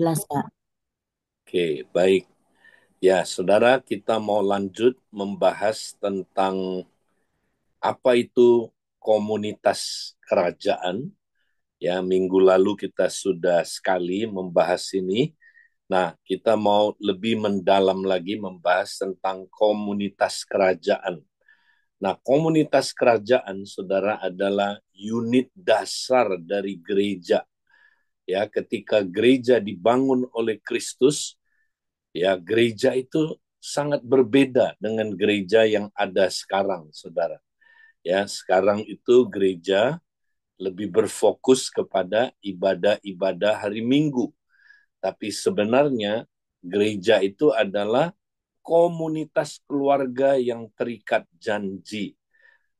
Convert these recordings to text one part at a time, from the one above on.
Jelas, Kak. Oke, baik. Ya, saudara, kita mau lanjut membahas tentang apa itu komunitas kerajaan. Ya, minggu lalu kita sudah sekali membahas ini. Nah, kita mau lebih mendalam lagi membahas tentang komunitas kerajaan. Nah, komunitas kerajaan, saudara, adalah unit dasar dari gereja. Ya, ketika gereja dibangun oleh Kristus, ya gereja itu sangat berbeda dengan gereja yang ada sekarang, saudara. Ya, sekarang itu gereja lebih berfokus kepada ibadah-ibadah hari Minggu. Tapi sebenarnya gereja itu adalah komunitas keluarga yang terikat janji.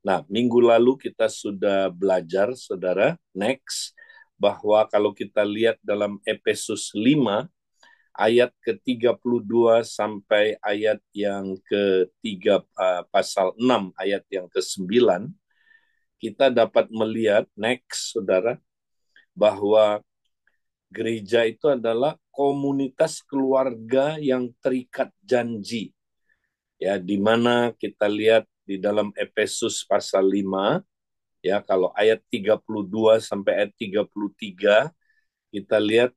Nah, minggu lalu kita sudah belajar, saudara, next, bahwa kalau kita lihat dalam Efesus 5, ayat ke-32 sampai ayat yang ketiga, pasal 6, ayat yang ke-9, kita dapat melihat, next, saudara, bahwa gereja itu adalah komunitas keluarga yang terikat janji. Ya, di mana kita lihat di dalam Efesus pasal 5, ya, kalau ayat 32 sampai ayat 33, kita lihat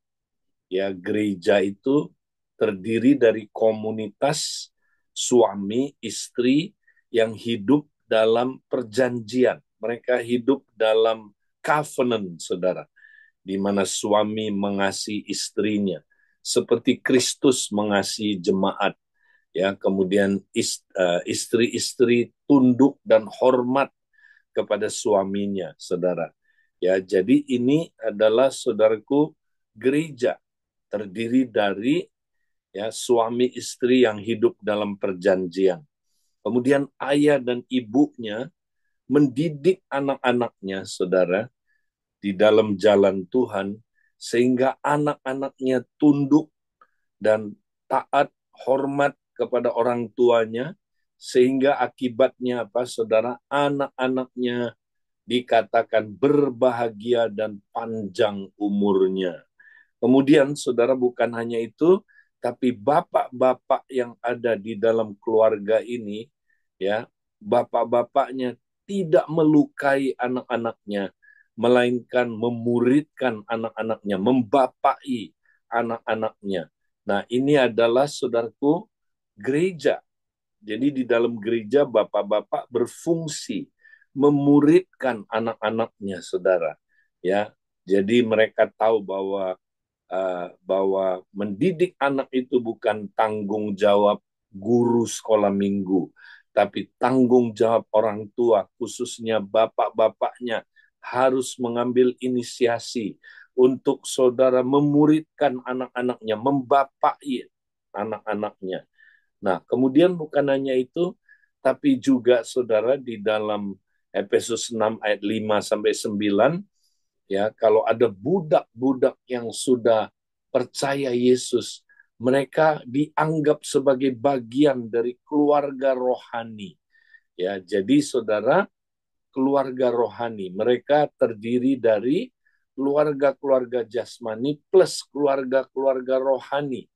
ya gereja itu terdiri dari komunitas suami istri yang hidup dalam perjanjian. Mereka hidup dalam covenant, saudara, di mana suami mengasihi istrinya seperti Kristus mengasihi jemaat. Ya, kemudian istri-istri tunduk dan hormat kepada suaminya, saudara. Ya, jadi ini adalah, saudaraku, gereja terdiri dari ya suami istri yang hidup dalam perjanjian. Kemudian ayah dan ibunya mendidik anak-anaknya, saudara, di dalam jalan Tuhan, sehingga anak-anaknya tunduk dan taat, hormat kepada orang tuanya, sehingga akibatnya apa, saudara? Anak-anaknya dikatakan berbahagia dan panjang umurnya. Kemudian, saudara, bukan hanya itu, tapi bapak-bapak yang ada di dalam keluarga ini, ya, bapak-bapaknya tidak melukai anak-anaknya, melainkan memuridkan anak-anaknya, membapai anak-anaknya. Nah, ini adalah, saudaraku, gereja. Jadi di dalam gereja bapak-bapak berfungsi memuridkan anak-anaknya, saudara. Ya, jadi mereka tahu bahwa mendidik anak itu bukan tanggung jawab guru sekolah minggu, tapi tanggung jawab orang tua, khususnya bapak-bapaknya harus mengambil inisiasi untuk saudara memuridkan anak-anaknya, membapai anak-anaknya. Nah, kemudian bukan hanya itu, tapi juga saudara di dalam Efesus 6 ayat 5 sampai 9, ya, kalau ada budak-budak yang sudah percaya Yesus, mereka dianggap sebagai bagian dari keluarga rohani. Ya, jadi saudara, keluarga rohani, mereka terdiri dari keluarga-keluarga jasmani plus keluarga-keluarga rohani.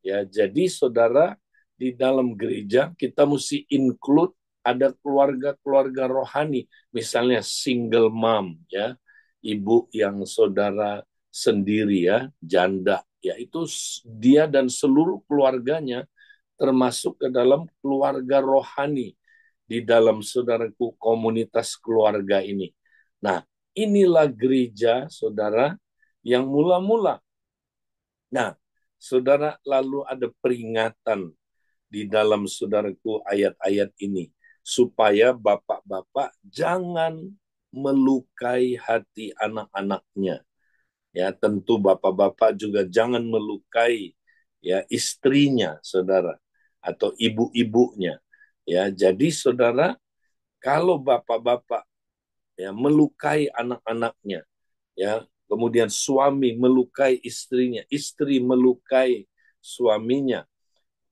Ya, jadi saudara, di dalam gereja kita mesti include ada keluarga-keluarga rohani, misalnya single mom, ya, ibu yang saudara sendiri, ya, janda, ya, itu dia dan seluruh keluarganya termasuk ke dalam keluarga rohani di dalam, saudaraku, komunitas keluarga ini. Nah, inilah gereja, saudara, yang mula-mula. Nah, saudara, lalu ada peringatan di dalam, saudaraku, ayat-ayat ini, supaya bapak-bapak jangan melukai hati anak-anaknya. Ya, tentu bapak-bapak juga jangan melukai ya istrinya, saudara, atau ibu-ibunya. Ya, jadi saudara, kalau bapak-bapak ya melukai anak-anaknya, ya, kemudian suami melukai istrinya, istri melukai suaminya.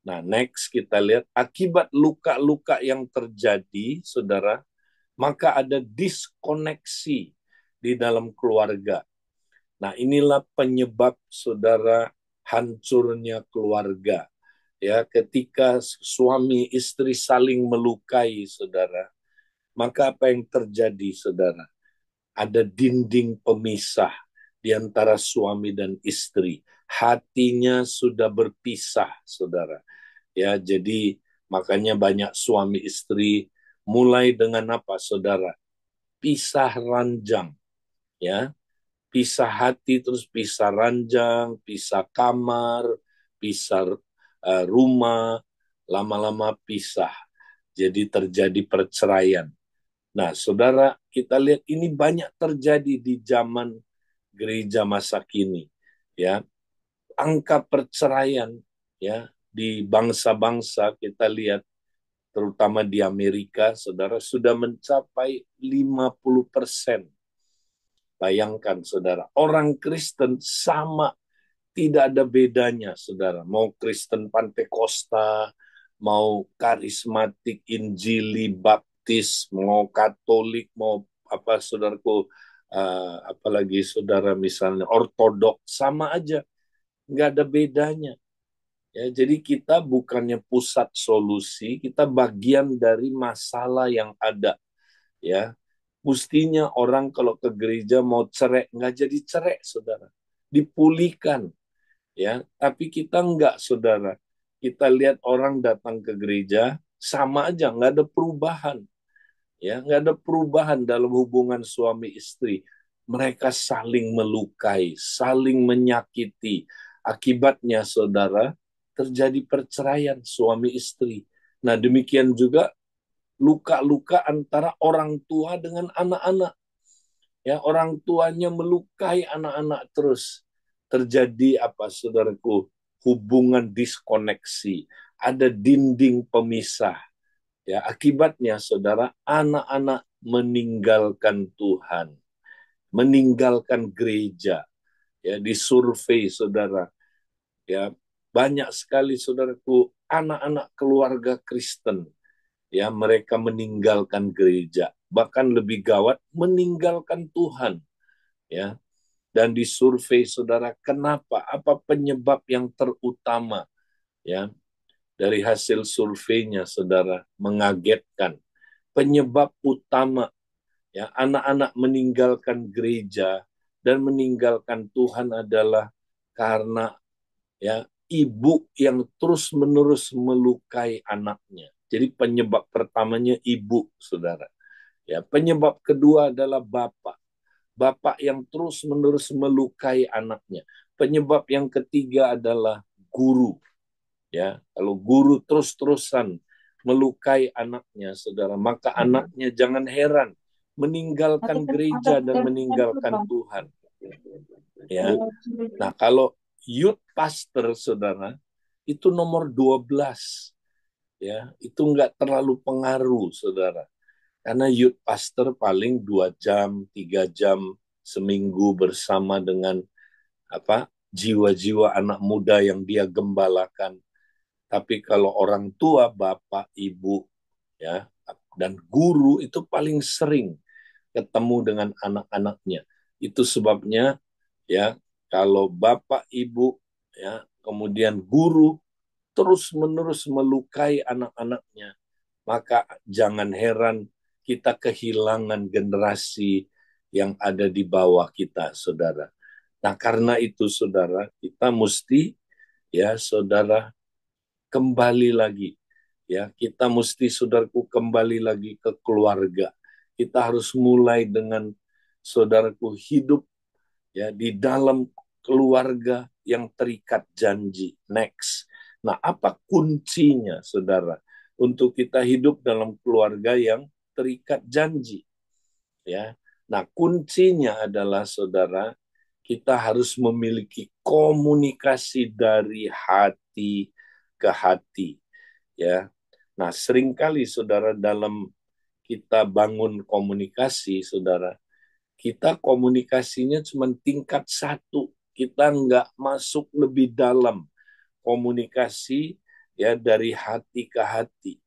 Nah, next kita lihat akibat luka-luka yang terjadi, saudara, maka ada diskoneksi di dalam keluarga. Nah, inilah penyebab, saudara, hancurnya keluarga. Ya, ketika suami istri saling melukai, saudara, maka apa yang terjadi, saudara? Ada dinding pemisah di antara suami dan istri. Hatinya sudah berpisah, saudara. Ya, jadi makanya banyak suami istri mulai dengan apa, saudara? Pisah ranjang, ya. Pisah hati, terus pisah ranjang, pisah kamar, pisah rumah, lama-lama pisah. Jadi terjadi perceraian. Nah, saudara, kita lihat ini banyak terjadi di zaman gereja masa kini. Ya, angka perceraian ya di bangsa-bangsa kita lihat terutama di Amerika, saudara, sudah mencapai 50%. Bayangkan, saudara, orang Kristen sama, tidak ada bedanya, saudara. Mau Kristen Pantekosta, mau karismatik, Injili, Baptis, mau Katolik, mau apa, saudaraku, apalagi saudara misalnya Ortodok, sama aja, nggak ada bedanya. Ya, jadi kita bukannya pusat solusi, kita bagian dari masalah yang ada. Ya, mestinya orang kalau ke gereja mau cerai, nggak jadi cerai, saudara. Dipulihkan, ya. Tapi kita nggak, saudara. Kita lihat orang datang ke gereja, sama aja, nggak ada perubahan. Ya, nggak ada perubahan dalam hubungan suami istri. Mereka saling melukai, saling menyakiti. Akibatnya, saudara, terjadi perceraian suami istri. Nah, demikian juga luka-luka antara orang tua dengan anak-anak. Ya, orang tuanya melukai anak-anak terus. Terjadi apa, saudaraku? Hubungan diskoneksi. Ada dinding pemisah. Ya, akibatnya, saudara, anak-anak meninggalkan Tuhan, meninggalkan gereja. Ya, di survei, saudara, ya banyak sekali, saudaraku, anak-anak keluarga Kristen, ya mereka meninggalkan gereja, bahkan lebih gawat meninggalkan Tuhan, ya. Dan di survei, saudara, kenapa? Apa penyebab yang terutama? Ya, dari hasil surveinya, saudara, mengagetkan. Penyebab utama, ya, anak-anak meninggalkan gereja dan meninggalkan Tuhan adalah karena, ya, ibu yang terus-menerus melukai anaknya. Jadi penyebab pertamanya ibu, saudara. Ya, penyebab kedua adalah bapak. Bapak yang terus-menerus melukai anaknya. Penyebab yang ketiga adalah guru. Ya, kalau guru terus-terusan melukai anaknya, saudara, maka anaknya jangan heran meninggalkan gereja dan meninggalkan Tuhan. Ya. Nah, kalau youth pastor, saudara, itu nomor 12. Ya, itu nggak terlalu pengaruh, saudara. Karena youth pastor paling 2 jam, 3 jam seminggu bersama dengan apa jiwa-jiwa anak muda yang dia gembalakan. Tapi kalau orang tua, bapak, ibu, ya, dan guru itu paling sering ketemu dengan anak-anaknya. Itu sebabnya, ya, kalau bapak, ibu, ya, kemudian guru terus-menerus melukai anak-anaknya, maka jangan heran kita kehilangan generasi yang ada di bawah kita, saudara. Nah, karena itu, saudara, kita mesti, ya, saudara, kembali lagi. Ya, kita mesti, saudaraku, kembali lagi ke keluarga. Kita harus mulai dengan, saudaraku, hidup, ya, di dalam keluarga yang terikat janji. Next. Nah, apa kuncinya, saudara, untuk kita hidup dalam keluarga yang terikat janji? Ya. Nah, kuncinya adalah, saudara, kita harus memiliki komunikasi dari hati ke hati. Ya. Nah, seringkali, saudara, dalam kita bangun komunikasi, saudara, kita komunikasinya cuma tingkat satu. Kita nggak masuk lebih dalam komunikasi, ya, dari hati ke hati.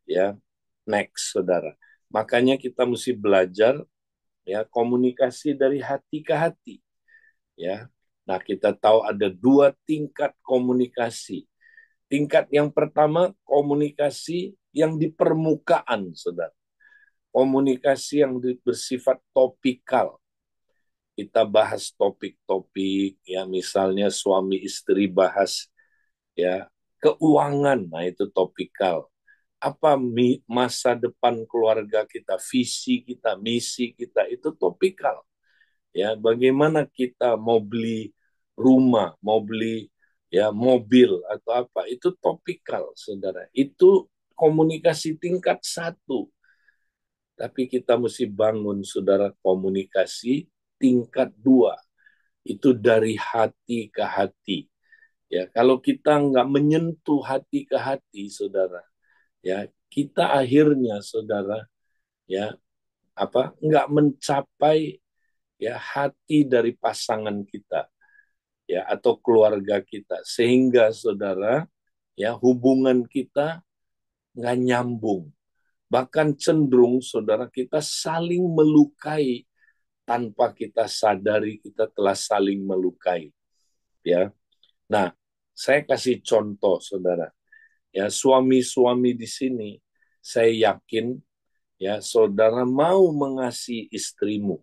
Ya, next, saudara. Makanya kita mesti belajar, ya, komunikasi dari hati ke hati. Ya, Nah, kita tahu ada dua tingkat komunikasi. Tingkat yang pertama, komunikasi yang di permukaan, saudara. Komunikasi yang bersifat topikal. Kita bahas topik-topik, ya misalnya suami istri bahas ya keuangan, nah itu topikal. Apa masa depan keluarga kita, visi kita, misi kita, itu topikal. Ya, bagaimana kita mau beli rumah, mau beli ya mobil atau apa, itu topikal, saudara. Itu komunikasi tingkat satu. Tapi kita mesti bangun, saudara, komunikasi tingkat dua. Itu dari hati ke hati. Ya, kalau kita nggak menyentuh hati ke hati, saudara, ya kita akhirnya, saudara, ya nggak mencapai ya hati dari pasangan kita, ya atau keluarga kita, sehingga, saudara, ya hubungan kita nggak nyambung. Bahkan cenderung, saudara, kita saling melukai tanpa kita sadari kita telah saling melukai. Ya, nah, saya kasih contoh, saudara. Ya, suami-suami di sini, saya yakin, ya, saudara mau mengasihi istrimu.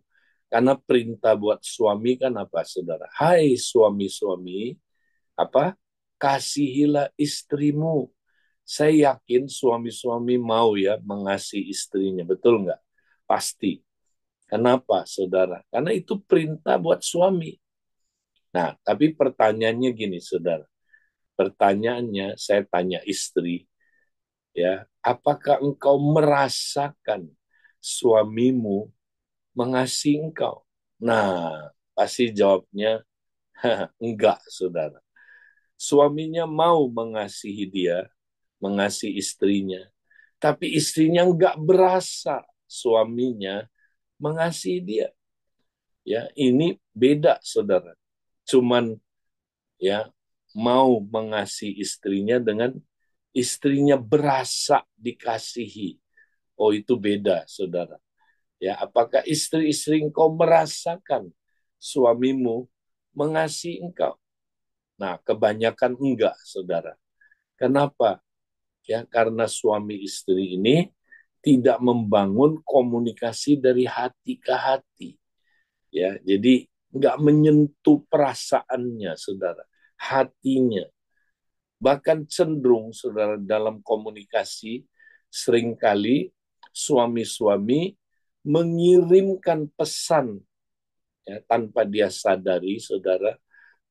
Karena perintah buat suami kan apa, saudara? Hai suami-suami, apa? Kasihilah istrimu. Saya yakin suami-suami mau ya mengasihi istrinya, betul nggak? Pasti. Kenapa, saudara? Karena itu perintah buat suami. Nah, tapi pertanyaannya gini, saudara. Pertanyaannya, saya tanya istri, ya, apakah engkau merasakan suamimu mengasihi engkau? Nah, pasti jawabnya enggak, saudara. Suaminya mau mengasihi dia, mengasihi istrinya, tapi istrinya enggak berasa suaminya mengasihi dia. Ya, ini beda, saudara. Cuman ya mau mengasihi istrinya dengan istrinya berasa dikasihi. Oh, itu beda, saudara. Ya, apakah istri-istri engkau merasakan suamimu mengasihi engkau? Nah, kebanyakan enggak, saudara. Kenapa? Ya, karena suami istri ini tidak membangun komunikasi dari hati ke hati. Ya, jadi enggak menyentuh perasaannya, saudara, hatinya. Bahkan cenderung, saudara, dalam komunikasi seringkali suami-suami mengirimkan pesan ya, tanpa dia sadari, saudara,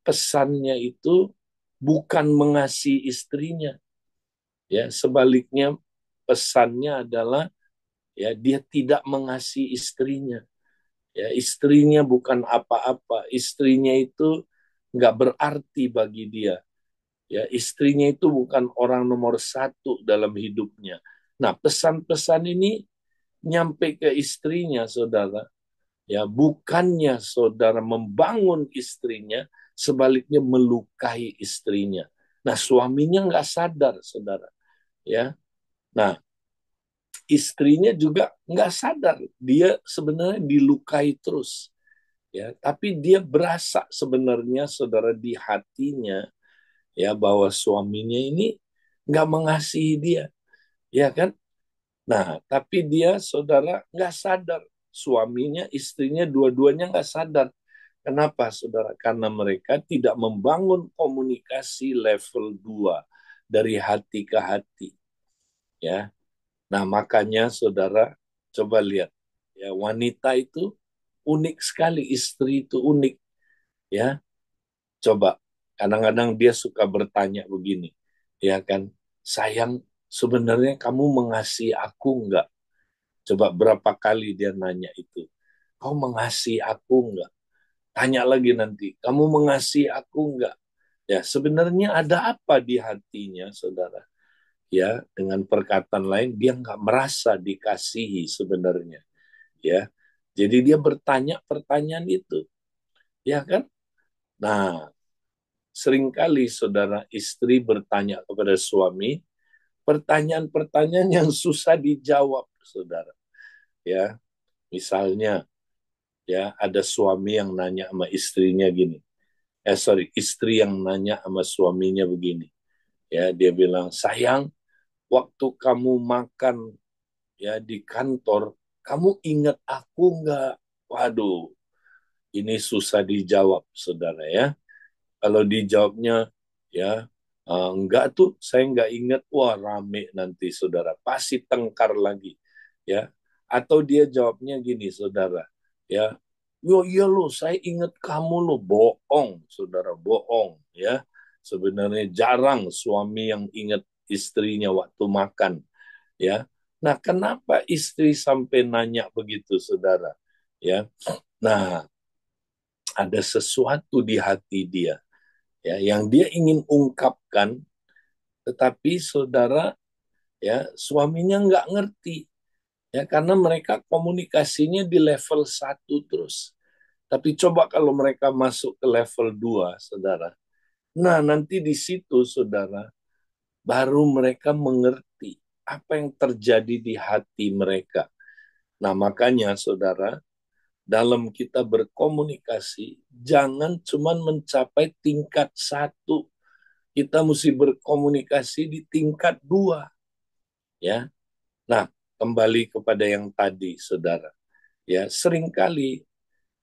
pesannya itu bukan mengasihi istrinya. Ya, sebaliknya pesannya adalah ya dia tidak mengasihi istrinya. Ya, istrinya bukan apa-apa, istrinya itu nggak berarti bagi dia. Ya, istrinya itu bukan orang nomor satu dalam hidupnya. Nah, pesan-pesan ini nyampe ke istrinya, saudara. Ya, bukannya saudara membangun istrinya, sebaliknya melukai istrinya. Nah, suaminya nggak sadar, saudara. Ya, nah istrinya juga nggak sadar, dia sebenarnya dilukai terus. Ya, tapi dia berasa sebenarnya, saudara, di hatinya ya bahwa suaminya ini nggak mengasihi dia, ya kan? Nah, tapi dia, saudara, nggak sadar. Suaminya, istrinya, dua-duanya nggak sadar. Kenapa, saudara? Karena mereka tidak membangun komunikasi level 2 dari hati ke hati. Ya, nah makanya, saudara, coba lihat. Ya, wanita itu unik sekali, istri itu unik. Ya, coba. Kadang-kadang dia suka bertanya begini, ya kan? Sayang, sebenarnya kamu mengasihi aku nggak? Coba berapa kali dia nanya itu. Kau mengasihi aku nggak? Tanya lagi nanti, kamu mengasihi aku nggak? Ya, sebenarnya ada apa di hatinya, saudara? Ya, dengan perkataan lain, dia nggak merasa dikasihi sebenarnya. Ya, jadi dia bertanya pertanyaan itu, ya kan? Nah, seringkali, saudara, istri bertanya kepada suami pertanyaan-pertanyaan yang susah dijawab, saudara. Ya, misalnya, ya ada suami yang nanya sama istrinya gini, istri yang nanya sama suaminya begini. Ya, dia bilang, sayang, waktu kamu makan ya di kantor, kamu ingat aku nggak? Waduh, ini susah dijawab, saudara ya. Kalau dijawabnya, ya enggak tuh, saya nggak ingat, wah rame nanti, saudara. Pasti tengkar lagi, ya. Atau dia jawabnya gini, saudara, ya. Yo iya lo, saya ingat kamu lo, bohong, saudara, bohong, ya. Sebenarnya jarang suami yang ingat istrinya waktu makan, ya. Nah, kenapa istri sampai nanya begitu, saudara? Ya, nah ada sesuatu di hati dia, ya, yang dia ingin ungkapkan, tetapi saudara, ya, suaminya nggak ngerti, ya, karena mereka komunikasinya di level satu terus. Tapi coba kalau mereka masuk ke level 2, saudara. Nah, nanti di situ, saudara, baru mereka mengerti apa yang terjadi di hati mereka. Nah, makanya, saudara, dalam kita berkomunikasi, jangan cuma mencapai tingkat satu. Kita mesti berkomunikasi di tingkat 2. Ya. Nah, kembali kepada yang tadi, saudara. Ya, seringkali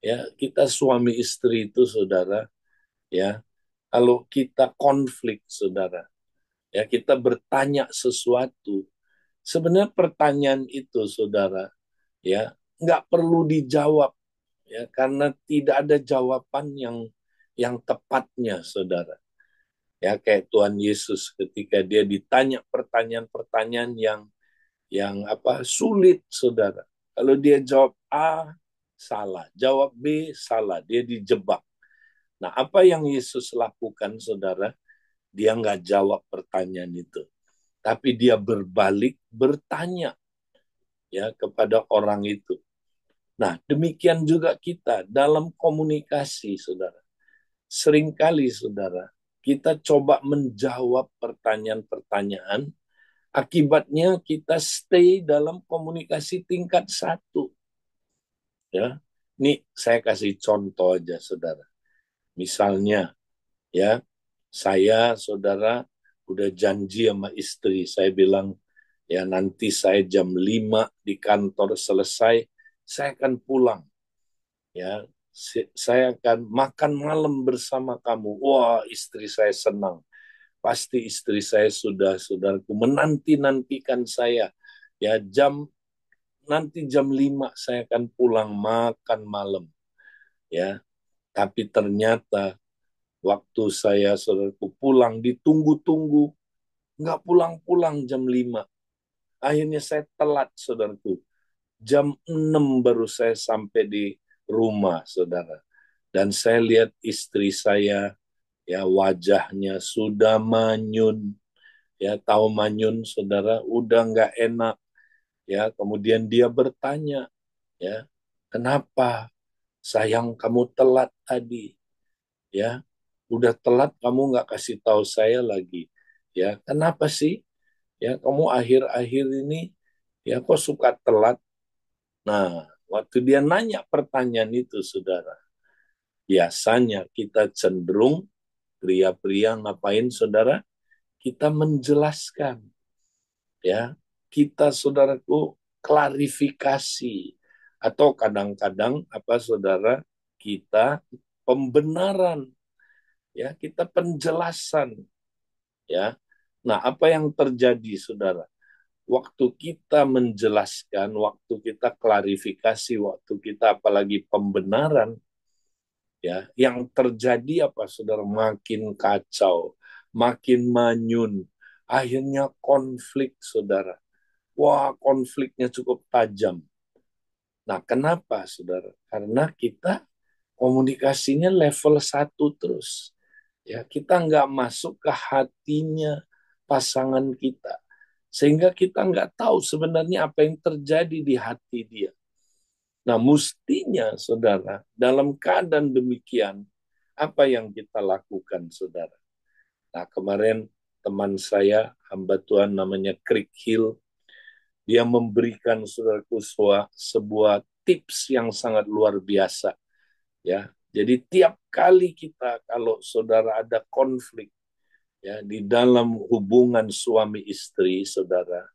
ya kita suami istri itu, saudara, ya, kalau kita konflik, saudara, ya kita bertanya sesuatu, sebenarnya pertanyaan itu, saudara, ya nggak perlu dijawab, ya karena tidak ada jawaban yang tepatnya, saudara. Ya kayak Tuhan Yesus ketika dia ditanya pertanyaan-pertanyaan yang apa sulit, saudara. Kalau dia jawab A, salah. Jawab B, salah. Dia dijebak. Nah, apa yang Yesus lakukan, saudara? Dia nggak jawab pertanyaan itu. Tapi dia berbalik bertanya ya kepada orang itu. Nah, demikian juga kita dalam komunikasi, saudara. Seringkali, saudara, kita coba menjawab pertanyaan-pertanyaan. Akibatnya kita stay dalam komunikasi tingkat satu. Ya, ini saya kasih contoh aja, saudara. Misalnya, ya, saya, saudara, udah janji sama istri. Saya bilang, ya nanti saya jam 5 di kantor selesai, saya akan pulang. Ya, saya akan makan malam bersama kamu. Wah, istri saya senang. Pasti istri saya sudah, saudaraku, menanti-nantikan saya. Ya, nanti jam 5 saya akan pulang makan malam, ya. Tapi ternyata waktu saya, saudaraku, pulang ditunggu-tunggu, nggak pulang-pulang jam 5. Akhirnya saya telat, saudaraku. Jam 6 baru saya sampai di rumah, saudara. Dan saya lihat istri saya, ya wajahnya sudah manyun, ya tahu manyun, saudara, udah nggak enak. Ya, kemudian dia bertanya, ya, kenapa sayang kamu telat tadi? Ya, udah telat kamu nggak kasih tahu saya lagi. Ya, kenapa sih? Ya, kamu akhir-akhir ini ya kok suka telat? Nah, waktu dia nanya pertanyaan itu, saudara, biasanya kita cenderung pria-pria ngapain, saudara? Kita menjelaskan, ya, kita, saudaraku, klarifikasi, atau kadang-kadang apa, saudara, kita pembenaran, ya kita penjelasan, ya. Nah, apa yang terjadi, saudara? Waktu kita menjelaskan, waktu kita klarifikasi, waktu kita apalagi pembenaran, ya yang terjadi apa, saudara? Makin kacau, makin manyun, akhirnya konflik, saudara. Wah, konfliknya cukup tajam. Nah, kenapa, saudara? Karena kita komunikasinya level satu terus. Ya, kita nggak masuk ke hatinya pasangan kita. Sehingga kita nggak tahu sebenarnya apa yang terjadi di hati dia. Nah, mestinya, saudara, dalam keadaan demikian, apa yang kita lakukan, saudara? Nah, kemarin teman saya, hamba Tuhan namanya Crick Hill, dia memberikan, saudaraku, sebuah tips yang sangat luar biasa. Ya, Jadi tiap kali kita kalau saudara ada konflik ya di dalam hubungan suami istri saudara,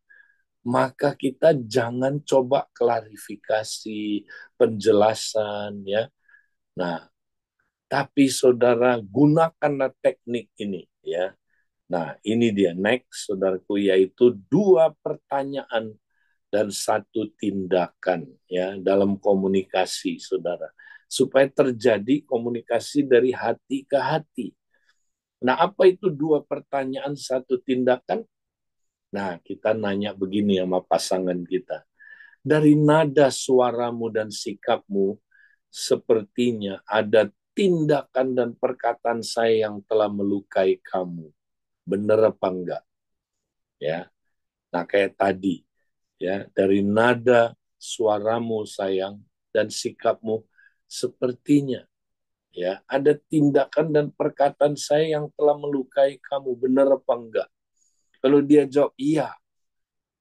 maka kita jangan coba klarifikasi, penjelasan ya. Nah, tapi saudara gunakanlah teknik ini ya. Nah, ini dia next saudaraku, yaitu 2 pertanyaan dan 1 tindakan ya dalam komunikasi saudara, supaya terjadi komunikasi dari hati ke hati. Nah, apa itu 2 pertanyaan 1 tindakan? Nah, kita nanya begini sama pasangan kita. Dari nada suaramu dan sikapmu, sepertinya ada tindakan dan perkataan saya yang telah melukai kamu. Benar apa enggak? Ya. Nah, kayak tadi, ya, dari nada suaramu sayang dan sikapmu, sepertinya ya ada tindakan dan perkataan saya yang telah melukai kamu. Benar apa enggak? Kalau dia jawab iya,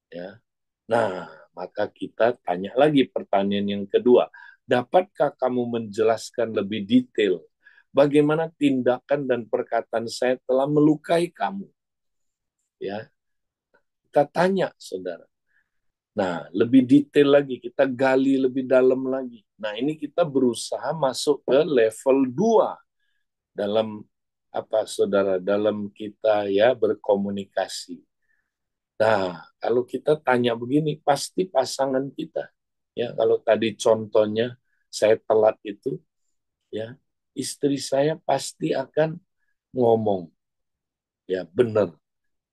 ya. Nah, maka kita tanya lagi pertanyaan yang kedua. Dapatkah kamu menjelaskan lebih detail bagaimana tindakan dan perkataan saya telah melukai kamu? Ya, kita tanya, saudara. Nah, lebih detail lagi, kita gali lebih dalam lagi. Nah, ini kita berusaha masuk ke level 2 dalam apa, saudara, dalam kita ya berkomunikasi. Nah, kalau kita tanya begini, pasti pasangan kita, ya, kalau tadi contohnya saya telat itu, ya, istri saya pasti akan ngomong, ya, benar,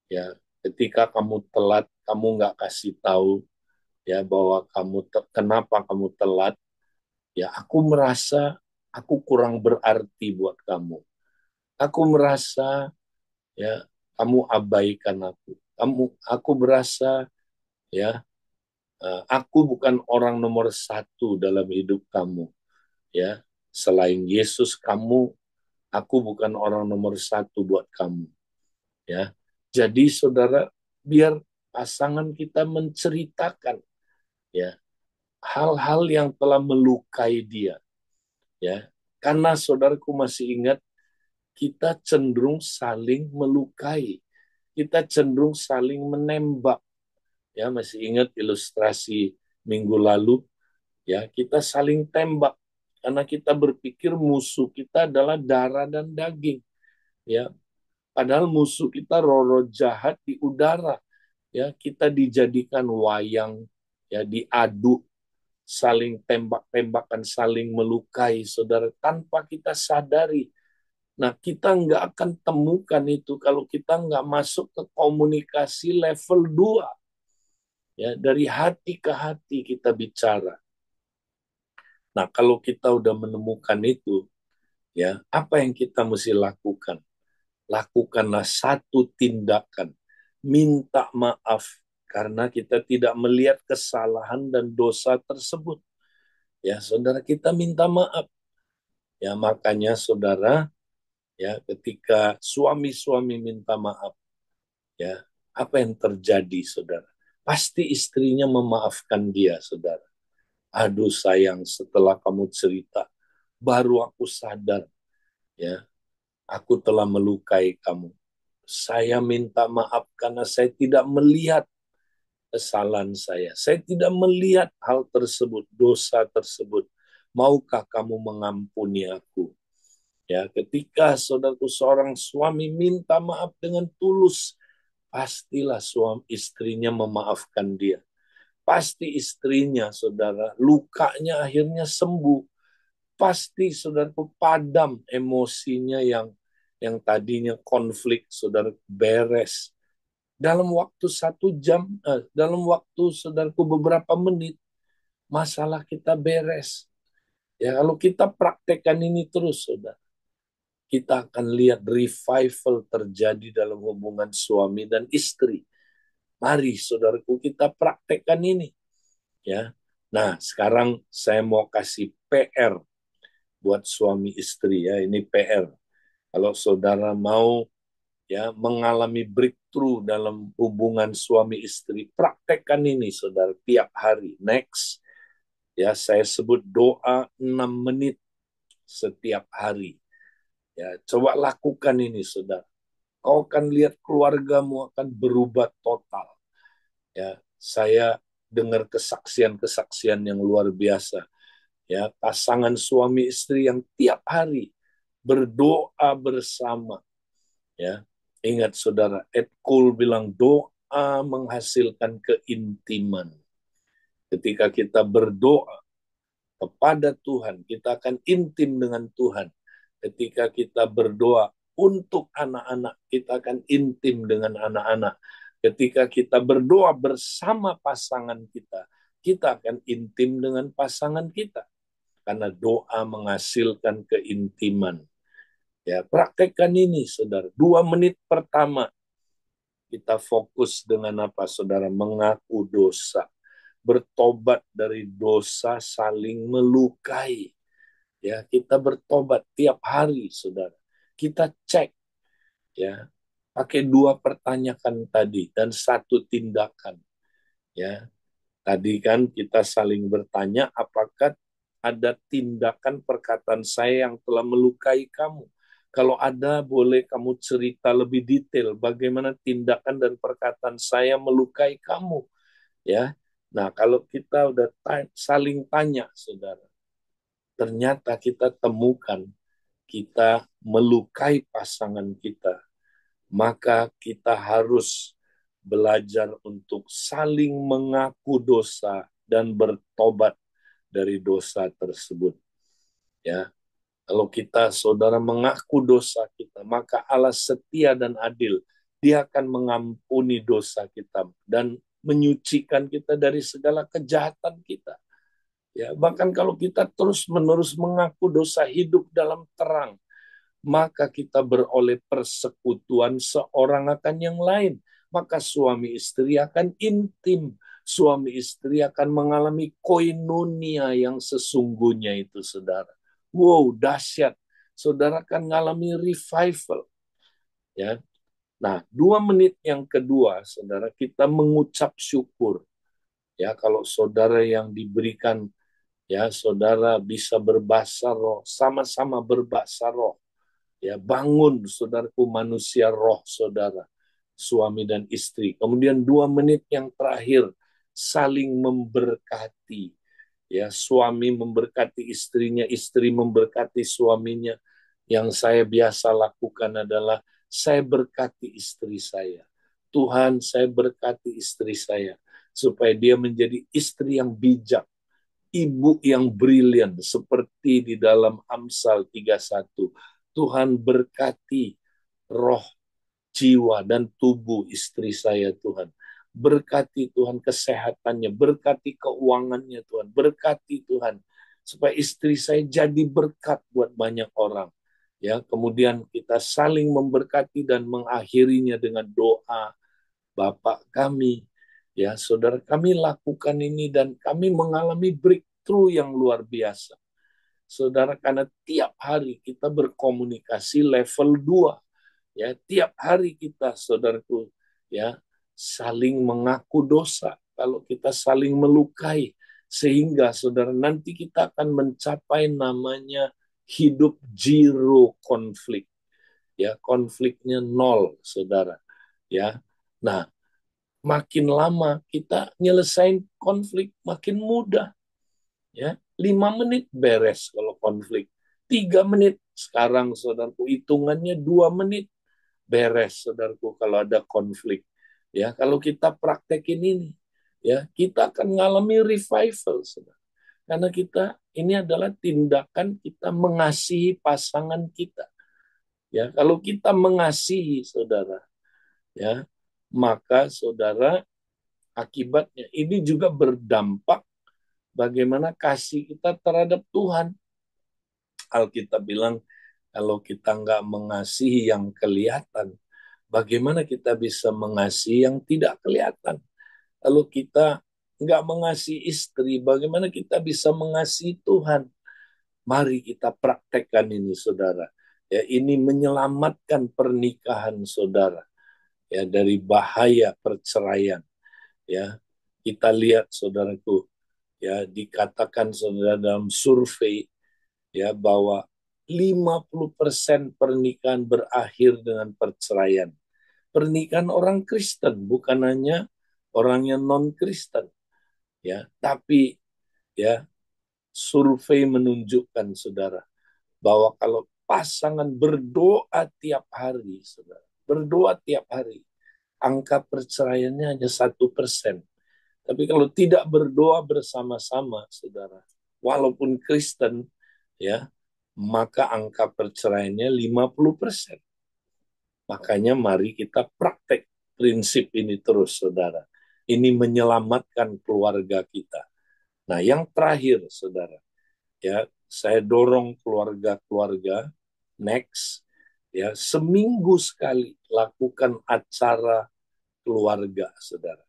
ya, ketika kamu telat, kamu nggak kasih tahu, ya, bahwa kenapa kamu telat, ya, aku merasa aku kurang berarti buat kamu. Aku merasa, ya, kamu abaikan aku. Aku berasa, ya, aku bukan orang nomor 1 dalam hidup kamu, ya. Selain Yesus, aku bukan orang nomor 1 buat kamu, ya. Jadi saudara, biar pasangan kita menceritakan, ya, hal-hal yang telah melukai dia, ya. Karena saudaraku masih ingat, kita cenderung saling melukai, kita cenderung saling menembak, ya. Masih ingat ilustrasi minggu lalu, ya, kita saling tembak karena kita berpikir musuh kita adalah darah dan daging, ya. Padahal musuh kita roh-roh jahat di udara, ya. Kita dijadikan wayang, ya, diadu, saling tembak-tembakan, saling melukai, saudara, tanpa kita sadari. Nah, kita nggak akan temukan itu kalau kita nggak masuk ke komunikasi level 2. Ya, dari hati ke hati kita bicara. Nah, kalau kita udah menemukan itu, ya, apa yang kita mesti lakukan? Lakukanlah 1 tindakan. Minta maaf karena kita tidak melihat kesalahan dan dosa tersebut. Ya, saudara, kita minta maaf. Ya, makanya saudara, ya, ketika suami-suami minta maaf, ya, apa yang terjadi, saudara? Pasti istrinya memaafkan dia, saudara. Aduh sayang, setelah kamu cerita, baru aku sadar, ya, aku telah melukai kamu. Saya minta maaf karena saya tidak melihat kesalahan saya. Saya tidak melihat hal tersebut, dosa tersebut. Maukah kamu mengampuni aku? Ya, ketika saudaraku seorang suami minta maaf dengan tulus, pastilah suami istrinya memaafkan dia. Pasti istrinya, saudara, lukanya akhirnya sembuh. Pasti saudaraku padam emosinya yang tadinya konflik, saudara, beres. Dalam waktu 1 jam, dalam waktu saudaraku beberapa menit, masalah kita beres. Ya, kalau kita praktekkan ini terus, saudara, kita akan lihat revival terjadi dalam hubungan suami dan istri. Mari, saudaraku, kita praktekkan ini. Ya. Nah, sekarang saya mau kasih PR buat suami istri, ya. Ini PR. Kalau saudara mau, ya, mengalami breakthrough dalam hubungan suami istri, praktekkan ini, saudara, tiap hari. Next, ya, saya sebut doa 6 menit. setiap hari. Ya, coba lakukan ini, saudara. Kau akan lihat keluargamu akan berubah total. Ya, saya dengar kesaksian-kesaksian yang luar biasa. Ya, pasangan suami istri yang tiap hari berdoa bersama. Ya, ingat saudara, Ed Cole bilang doa menghasilkan keintiman. Ketika kita berdoa kepada Tuhan, kita akan intim dengan Tuhan. Ketika kita berdoa untuk anak-anak, kita akan intim dengan anak-anak. Ketika kita berdoa bersama pasangan kita akan intim dengan pasangan kita. Karena doa menghasilkan keintiman. Ya, praktekkan ini, saudara. 2 menit pertama kita fokus dengan apa, saudara? Mengaku dosa. Bertobat dari dosa saling melukai. Ya, kita bertobat tiap hari, saudara. Kita cek, ya, pakai 2 pertanyaan tadi dan 1 tindakan. Ya, tadi kan kita saling bertanya, apakah ada tindakan perkataan saya yang telah melukai kamu? Kalau ada, boleh kamu cerita lebih detail bagaimana tindakan dan perkataan saya melukai kamu. Ya, nah kalau kita udah saling tanya, saudara, ternyata kita temukan kita melukai pasangan kita, maka kita harus belajar untuk saling mengaku dosa dan bertobat dari dosa tersebut. Ya, kalau kita, saudara, mengaku dosa kita, maka Allah setia dan adil. Dia akan mengampuni dosa kita dan menyucikan kita dari segala kejahatan kita. Ya, bahkan kalau kita terus-menerus mengaku dosa, hidup dalam terang, maka kita beroleh persekutuan seorang akan yang lain. Maka suami istri akan intim. Suami istri akan mengalami koinonia yang sesungguhnya itu, saudara. Wow, dahsyat. Saudara akan mengalami revival. Ya. Nah, 2 menit yang kedua, saudara, kita mengucap syukur. Ya, kalau saudara yang diberikan, ya, saudara bisa berbahasa roh, sama-sama berbahasa roh. Ya, bangun, saudaraku, manusia roh, saudara, suami dan istri. Kemudian 2 menit yang terakhir, saling memberkati. Ya, suami memberkati istrinya, istri memberkati suaminya. Yang saya biasa lakukan adalah saya berkati istri saya. Tuhan, saya berkati istri saya supaya dia menjadi istri yang bijak, ibu yang brilian seperti di dalam Amsal 31. Tuhan berkati roh, jiwa, dan tubuh istri saya, Tuhan. Berkati Tuhan kesehatannya, berkati keuangannya, Tuhan. Berkati Tuhan supaya istri saya jadi berkat buat banyak orang. Ya, kemudian kita saling memberkati dan mengakhirinya dengan doa, Bapak kami. Ya, saudara, kami lakukan ini dan kami mengalami breakthrough yang luar biasa. Saudara, karena tiap hari kita berkomunikasi level 2. Ya, tiap hari kita, saudaraku, ya, saling mengaku dosa. Kalau kita saling melukai, sehingga saudara nanti kita akan mencapai namanya hidup zero konflik. Ya, konfliknya nol, saudara. Ya. Nah, makin lama kita nyelesain konflik makin mudah. Ya, 5 menit beres kalau konflik. 3 menit sekarang, saudaraku, hitungannya 2 menit beres, saudaraku, kalau ada konflik. Ya, kalau kita praktekin ini, ya, kita akan mengalami revival, saudara. Karena kita ini adalah tindakan kita mengasihi pasangan kita. Ya, kalau kita mengasihi, saudara, ya, maka saudara, akibatnya ini juga berdampak bagaimana kasih kita terhadap Tuhan. Alkitab bilang, kalau kita nggak mengasihi yang kelihatan, bagaimana kita bisa mengasihi yang tidak kelihatan? Kalau kita nggak mengasihi istri, bagaimana kita bisa mengasihi Tuhan? Mari kita praktekkan ini, saudara. Ya, ini menyelamatkan pernikahan saudara, ya, dari bahaya perceraian. Ya, kita lihat, saudaraku, ya, dikatakan, saudara, dalam survei, ya, bahwa 50% pernikahan berakhir dengan perceraian. Pernikahan orang Kristen, bukan hanya orang yang non-Kristen. Ya, tapi ya survei menunjukkan, saudara, bahwa kalau pasangan berdoa tiap hari, saudara, berdoa tiap hari, angka perceraiannya hanya 1%. Tapi kalau tidak berdoa bersama-sama, saudara, walaupun Kristen, ya, maka angka perceraiannya 50%. Makanya mari kita praktek prinsip ini terus, saudara. Ini menyelamatkan keluarga kita. Nah, yang terakhir, saudara, ya, saya dorong keluarga-keluarga next, ya, seminggu sekali lakukan acara keluarga, saudara.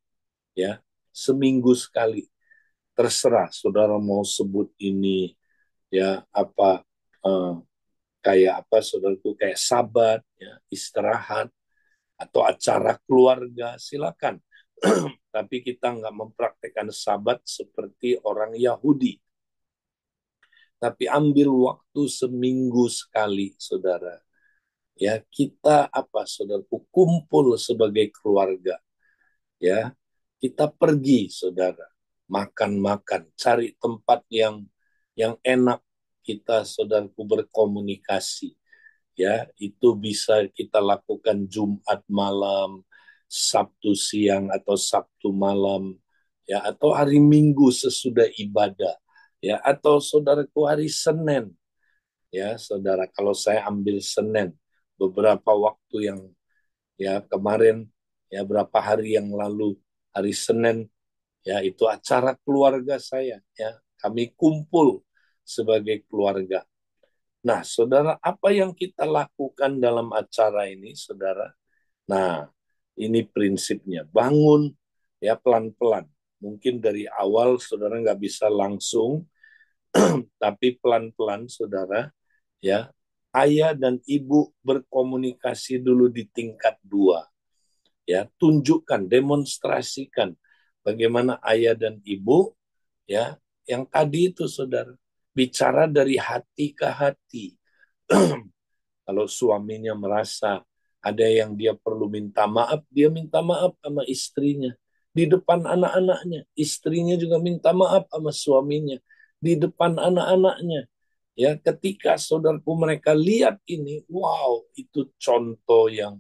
Ya, seminggu sekali. Terserah saudara mau sebut ini ya apa, eh, kayak apa saudaraku, kayak sabat, ya, istirahat atau acara keluarga, silakan. Tapi kita nggak mempraktekkan sabat seperti orang Yahudi. Tapi ambil waktu seminggu sekali, saudara. Ya, kita apa, saudaraku, kumpul sebagai keluarga. Ya, kita pergi, saudara, makan-makan, cari tempat yang enak, kita, saudaraku, berkomunikasi. Ya, itu bisa kita lakukan Jumat malam, Sabtu siang atau Sabtu malam, ya, atau hari Minggu sesudah ibadah, ya, atau saudaraku hari Senin, ya, saudara. Kalau saya ambil Senin, beberapa waktu yang ya kemarin, ya, berapa hari yang lalu, hari Senin, ya, itu acara keluarga saya, ya, kami kumpul sebagai keluarga. Nah, saudara, apa yang kita lakukan dalam acara ini, saudara? Nah, ini prinsipnya, bangun ya pelan-pelan. Mungkin dari awal saudara nggak bisa langsung, tapi pelan-pelan, saudara, ya, ayah dan ibu berkomunikasi dulu di tingkat 2. Ya, tunjukkan, demonstrasikan bagaimana ayah dan ibu, ya, yang tadi itu, saudara, bicara dari hati ke hati. Kalau suaminya merasa ada yang dia perlu minta maaf, dia minta maaf sama istrinya di depan anak-anaknya. Istrinya juga minta maaf sama suaminya di depan anak-anaknya. Ya, ketika saudaraku mereka lihat ini, wow, itu contoh yang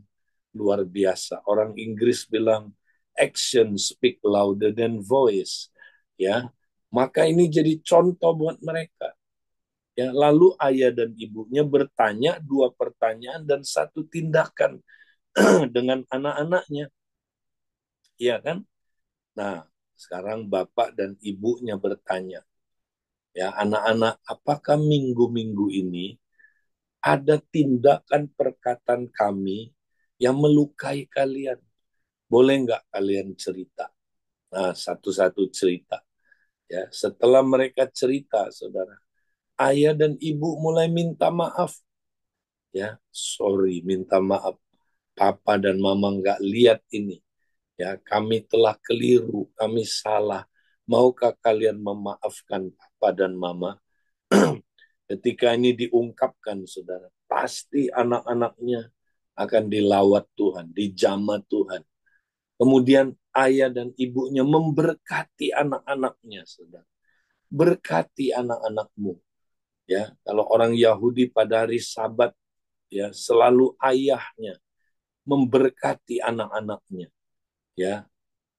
luar biasa. Orang Inggris bilang action speak louder than voice. Ya, maka ini jadi contoh buat mereka. Ya, lalu ayah dan ibunya bertanya 2 pertanyaan dan 1 tindakan dengan anak-anaknya. Iya kan? Nah, sekarang bapak dan ibunya bertanya, ya, anak-anak, apakah minggu-minggu ini ada tindakan perkataan kami yang melukai kalian? Boleh nggak kalian cerita? Nah, satu-satu cerita. Ya, setelah mereka cerita, saudara, ayah dan ibu mulai minta maaf. Ya, sorry, minta maaf. Papa dan mama nggak lihat ini. Ya, kami telah keliru, kami salah. Maukah kalian memaafkan papa dan mama? Ketika ini diungkapkan, saudara, pasti anak-anaknya akan dilawat Tuhan, dijamah Tuhan. Kemudian ayah dan ibunya memberkati anak-anaknya, saudara. Berkati anak-anakmu. Ya, kalau orang Yahudi pada hari Sabat, ya, selalu ayahnya memberkati anak-anaknya. Ya,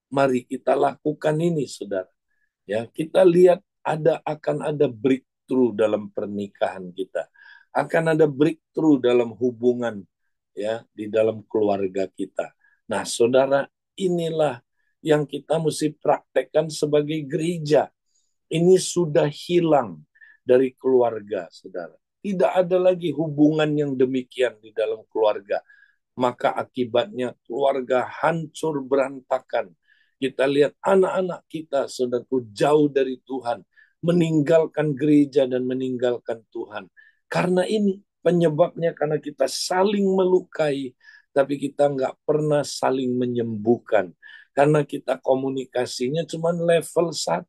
mari kita lakukan ini, saudara. Ya, kita lihat akan ada breakthrough dalam pernikahan kita. Akan ada breakthrough dalam hubungan, ya, di dalam keluarga kita. Nah, saudara, inilah yang kita mesti praktekkan sebagai gereja. Ini sudah hilang dari keluarga, saudara. Tidak ada lagi hubungan yang demikian di dalam keluarga. Maka akibatnya keluarga hancur berantakan. Kita lihat anak-anak kita, saudaraku, jauh dari Tuhan, meninggalkan gereja dan meninggalkan Tuhan. Karena ini penyebabnya, karena kita saling melukai, tapi kita nggak pernah saling menyembuhkan. Karena kita komunikasinya cuma level 1,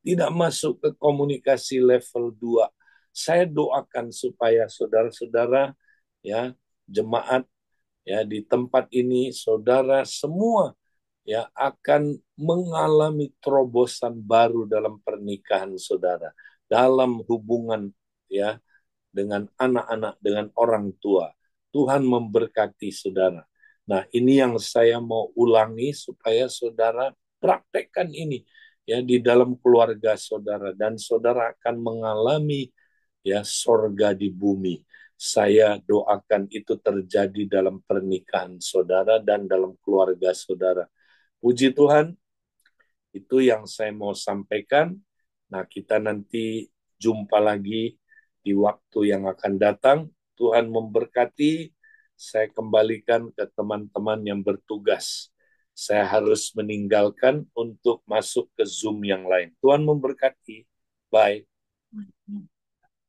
tidak masuk ke komunikasi level 2. Saya doakan supaya saudara-saudara, ya, jemaat, ya, di tempat ini, saudara semua, ya, akan mengalami terobosan baru dalam pernikahan saudara, dalam hubungan, ya, dengan anak-anak, dengan orang tua. Tuhan memberkati saudara. Nah, ini yang saya mau ulangi supaya saudara praktekkan ini, ya, di dalam keluarga saudara, dan saudara akan mengalami, ya, sorga di bumi. Saya doakan itu terjadi dalam pernikahan saudara dan dalam keluarga saudara. Puji Tuhan, itu yang saya mau sampaikan. Nah, kita nanti jumpa lagi di waktu yang akan datang. Tuhan memberkati. Saya kembalikan ke teman-teman yang bertugas. Saya harus meninggalkan untuk masuk ke Zoom yang lain. Tuhan memberkati. Bye.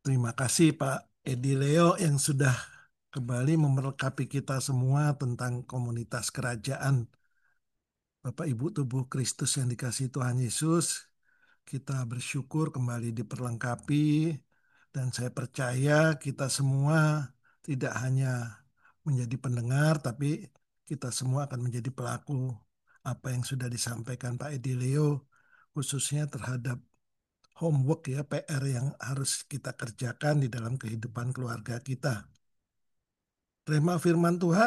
Terima kasih Pak Edi Leo yang sudah kembali memelengkapi kita semua tentang komunitas kerajaan. Bapak Ibu tubuh Kristus yang dikasihi Tuhan Yesus, kita bersyukur kembali diperlengkapi dan saya percaya kita semua tidak hanya menjadi pendengar tapi kita semua akan menjadi pelaku apa yang sudah disampaikan Pak Edi Leo, khususnya terhadap homework, ya, PR yang harus kita kerjakan di dalam kehidupan keluarga kita. Terima firman Tuhan.